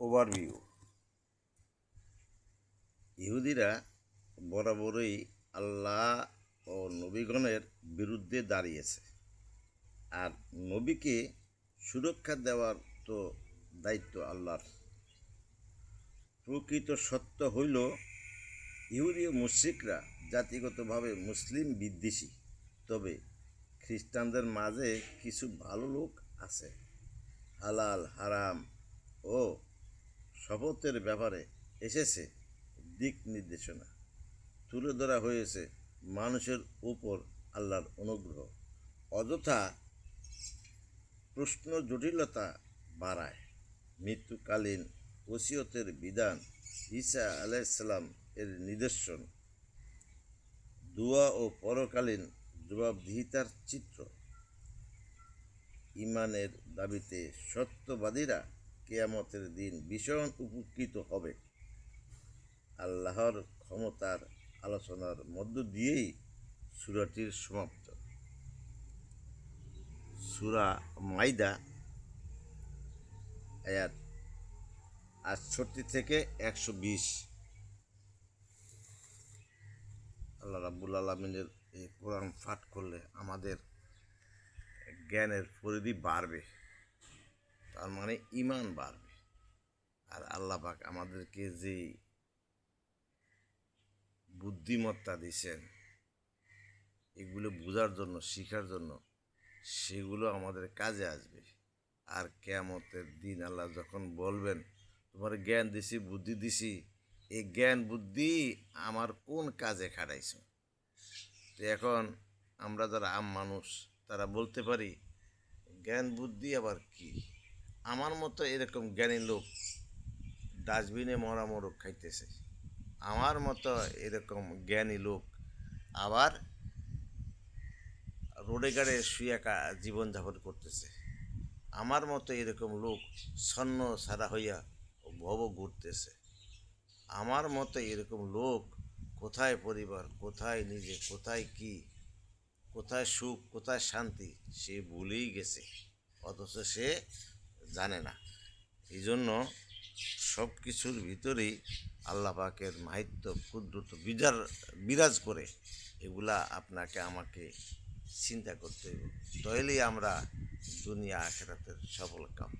Overview. ইহুদিরা বরাবরই আল্লাহ ও নবীগণের বিরুদ্ধে দাঁড়িয়েছে, আর নবীকে সুরক্ষা দেওয়ার তো দায়িত্ব আল্লাহর। প্রকৃত সত্য হইল, ইহুদি ও মুশরিকরা জাতিগতভাবে মুসলিম বিদ্বেষী, তবে খ্রিস্টানদের মাঝে কিছু ভালো লোক আছে। হালাল হারাম ও শপথের ব্যাপারে এসেছে দিক নির্দেশনা, তুলে ধরা হয়েছে মানুষের উপর আল্লাহর অনুগ্রহ। অযথা প্রশ্ন জটিলতা বাড়ায়। মৃত্যুকালীন ওসিয়তের বিধান, ঈসা আলাইহিসসালাম এর নিদর্শন, দুয়া ও পরকালীন জবাবদিহিতার চিত্র। ঈমানের দাবিতে সত্যবাদীরা কিয়ামতের দিন ভীষণ উপকৃত হবে। আল্লাহর ক্ষমতার আলোচনার মধ্য দিয়েই সূরাটির সমাপ্ত। সূরা মাইদা আয়াত 68 থেকে 120। আল্লাহ রাব্বুল আলামিনের এই কোরআন পাঠ করলে আমাদের জ্ঞানের পরিধি বাড়বে, তার মানে ঈমান বাড়বে। আর আল্লাহ পাক আমাদেরকে যে বুদ্ধিমত্তা দিয়েছেন এগুলো বোঝার জন্য, শিখার জন্য, সেগুলো আমাদের কাজে আসবে। আর কিয়ামতের দিন আল্লাহ যখন বলবেন, তোমার জ্ঞান দিছি, বুদ্ধি দিছি, এই জ্ঞান বুদ্ধি আমার কোন কাজে খাটাইছ? তো এখন আমরা যারা আম মানুষ তারা বলতে পারি, জ্ঞান বুদ্ধি আবার কি? আমার মতো এরকম জ্ঞানী লোক ডাস্টবিনে মরা মোরগ খাইতেছে, আমার মতো এরকম জ্ঞানী লোক আবার রোডে গাড়ে শুয়ে জীবনযাপন করতেছে, আমার মতো এরকম লোক ছন্ন ছাড়া হইয়া ভব ঘুরতেছে, আমার মতো এরকম লোক কোথায় পরিবার, কোথায় নিজে, কোথায় কি, কোথায় সুখ, কোথায় শান্তি সে ভুলেই গেছে, অথচ সে জানে না। এই জন্য সব কিছুর ভিতরেই আল্লাহ পাকের মাহিত্য কুদরত বিরাজ করে। এগুলা আপনাকে আমাকে চিন্তা করতে হবে, তাহলেই আমরা দুনিয়া আখিরাতের সফল কাম।